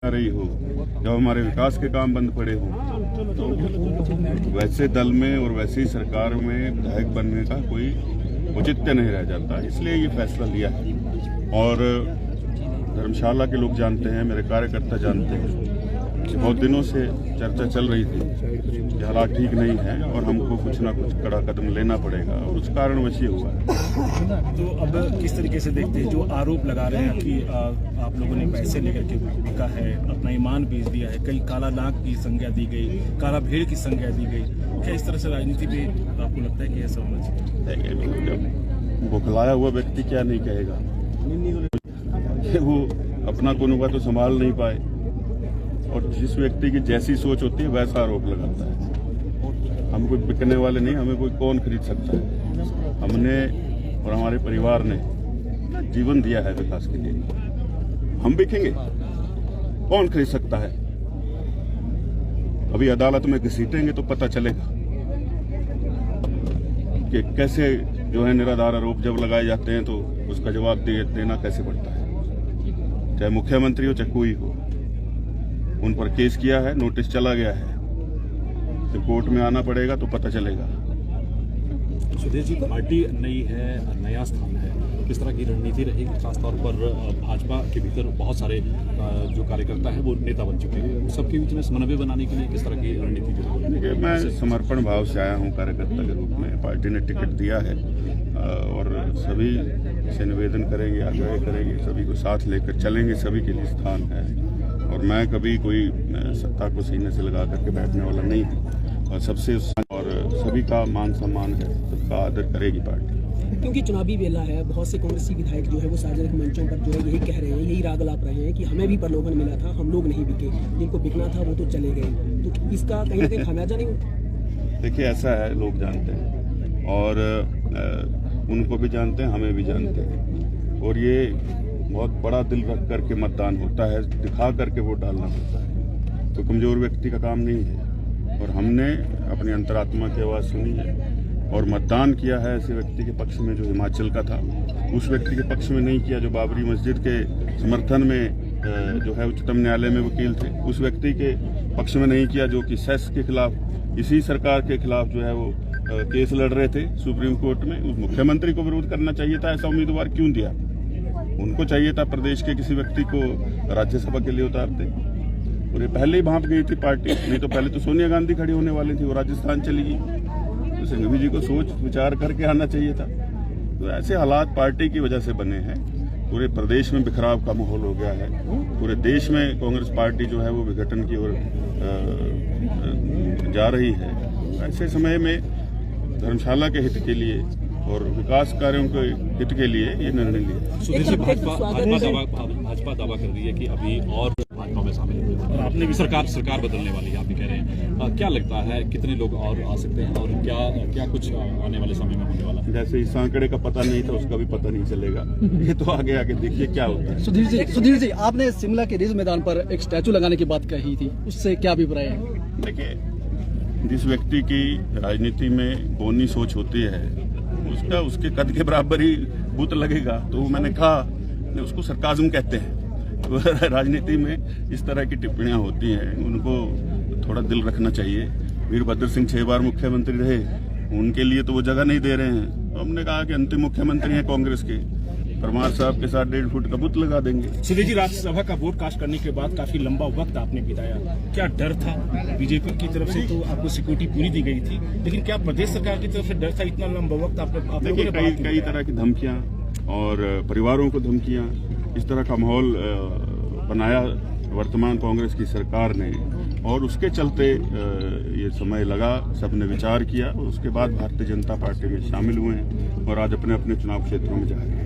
रही हो, जब हमारे विकास के काम बंद पड़े हों, तो वैसे दल में और वैसी सरकार में विधायक बनने का कोई औचित्य नहीं रह जाता। इसलिए ये फैसला लिया है। और धर्मशाला के लोग जानते हैं, मेरे कार्यकर्ता जानते हैं कि बहुत दिनों से चर्चा चल रही थी कि हालात ठीक नहीं है और हमको कुछ ना कुछ कड़ा कदम लेना पड़ेगा, और उस कारणवश ये हुआ है। तो अब किस तरीके से देखते हैं जो आरोप लगा रहे हैं कि आप लोगों ने पैसे लेकर के बिका है, अपना ईमान बेच दिया है, कहीं काला नाग की संज्ञा दी गई, काला भेड़ की संज्ञा दी गई, क्या इस तरह से राजनीति में आपको लगता है कि ऐसा होना चाहिए? बुखलाया हुआ व्यक्ति क्या नहीं कहेगा कि वो अपना कोनुबा तो संभाल नहीं पाए, और जिस व्यक्ति की जैसी सोच होती है वैसा आरोप लगाता है। हम कोई बिकने वाले नहीं, हमें कोई कौन खरीद सकता है। हमने और हमारे परिवार ने जीवन दिया है विकास के लिए। हम बिकेंगे, कौन खरीद सकता है? अभी अदालत में घसीटेंगे तो पता चलेगा कि कैसे जो है निराधार आरोप जब लगाए जाते हैं तो उसका जवाब देना कैसे पड़ता है। चाहे मुख्यमंत्री हो चाहे कोई हो, उन पर केस किया है, नोटिस चला गया है, तो कोर्ट में आना पड़ेगा तो पता चलेगा। सुधीर जी, पार्टी नई है, नया स्थान है, किस तरह की रणनीति रहेगी? खासतौर पर भाजपा के भीतर बहुत सारे जो कार्यकर्ता हैं वो नेता बन चुके हैं, सबके बीच में समन्वय बनाने के लिए किस तरह की रणनीति जो देखिए, मैं समर्पण भाव से आया हूँ कार्यकर्ता के रूप में। पार्टी ने टिकट दिया है और सभी से निवेदन करेंगे, आग्रह करेंगे, सभी को साथ लेकर चलेंगे, सभी के लिए स्थान है। और मैं कभी कोई सत्ता को सीने से लगा करके बैठने वाला नहीं हूँ, और सबसे और सभी का मान सम्मान है, सबका आदर करेगी पार्टी। क्योंकि चुनावी बेला है, बहुत से कांग्रेसी विधायक जो है वो सार्वजनिक मंचों पर जो है यही कह रहे हैं, यही राग लाप रहे हैं कि हमें भी प्रलोभन मिला था, हम लोग नहीं बिके, जिनको बिकना था वो तो चले गए। तो इसका कहीं ना कहीं खामियाजा नहीं होता? देखिए, ऐसा है, लोग जानते हैं और उनको भी जानते हैं, हमें भी जानते हैं, और ये बहुत बड़ा दिल रख करके मतदान होता है, दिखा करके वोट डालना होता है, तो कमजोर व्यक्ति का काम नहीं है। और हमने अपनी अंतरात्मा की आवाज़ सुनी है और मतदान किया है ऐसे व्यक्ति के पक्ष में जो हिमाचल का था, उस व्यक्ति के पक्ष में नहीं किया जो बाबरी मस्जिद के समर्थन में जो है उच्चतम न्यायालय में वकील थे, उस व्यक्ति के पक्ष में नहीं किया जो कि सेस के खिलाफ, इसी सरकार के खिलाफ जो है वो केस लड़ रहे थे सुप्रीम कोर्ट में। उस मुख्यमंत्री को विरोध करना चाहिए था, ऐसा उम्मीदवार क्यों दिया? उनको चाहिए था प्रदेश के किसी व्यक्ति को राज्यसभा के लिए उतारते, और ये पहले ही भांप गई थी पार्टी। नहीं तो पहले तो सोनिया गांधी खड़ी होने वाली थी, वो राजस्थान चली गई। तो सिंघवी जी को सोच विचार करके आना चाहिए था। तो ऐसे हालात पार्टी की वजह से बने हैं। पूरे प्रदेश में बिखराव का माहौल हो गया है, पूरे देश में कांग्रेस पार्टी जो है वो विघटन की ओर जा रही है। ऐसे समय में धर्मशाला के हित के लिए और विकास कार्यों के हित के लिए ये निर्णय लिया। सुधीर जी, भाजपा दावा कर रही है कि अभी और भाजपा में शामिल होने वाले, और आपने भी सरकार बदलने वाली है, आप भी कह रहे हैं। क्या लगता है कितने लोग और आ सकते हैं, और क्या कुछ आने वाले समय में होने वाला है? जैसे इस आंकड़े का पता नहीं था, उसका भी पता नहीं चलेगा। ये तो आगे देखिए क्या होता है। सुधीर जी, आपने शिमला के रिज मैदान पर एक स्टैचू लगाने की बात कही थी, उससे क्या अभिप्राय है? देखिए, जिस व्यक्ति की राजनीति में बौनी सोच होती है उसका उसके कद के बराबर ही बुत लगेगा, तो मैंने कहा उसको सरकाज़म कहते हैं। तो राजनीति में इस तरह की टिप्पणियां होती हैं, उनको थोड़ा दिल रखना चाहिए। वीरभद्र सिंह 6 बार मुख्यमंत्री रहे, उनके लिए तो वो जगह नहीं दे रहे हैं। तो हमने कहा कि अंतिम मुख्यमंत्री हैं कांग्रेस के, परमार साहब के साथ 1.5 फुट का बुत लगा देंगे। सुधीर जी, राज्यसभा का वोट कास्ट करने के बाद काफी लंबा वक्त आपने बिताया, क्या डर था? बीजेपी की तरफ से तो आपको सिक्योरिटी पूरी दी गई थी, लेकिन क्या प्रदेश सरकार की तरफ से डर था? इतना लंबा वक्त देखिए, कई तरह की धमकियां और परिवारों को धमकियां, इस तरह का माहौल बनाया वर्तमान कांग्रेस की सरकार ने, और उसके चलते ये समय लगा, सबने विचार किया, और उसके बाद भारतीय जनता पार्टी में शामिल हुए हैं और आज अपने अपने चुनाव क्षेत्रों में जा रहे हैं।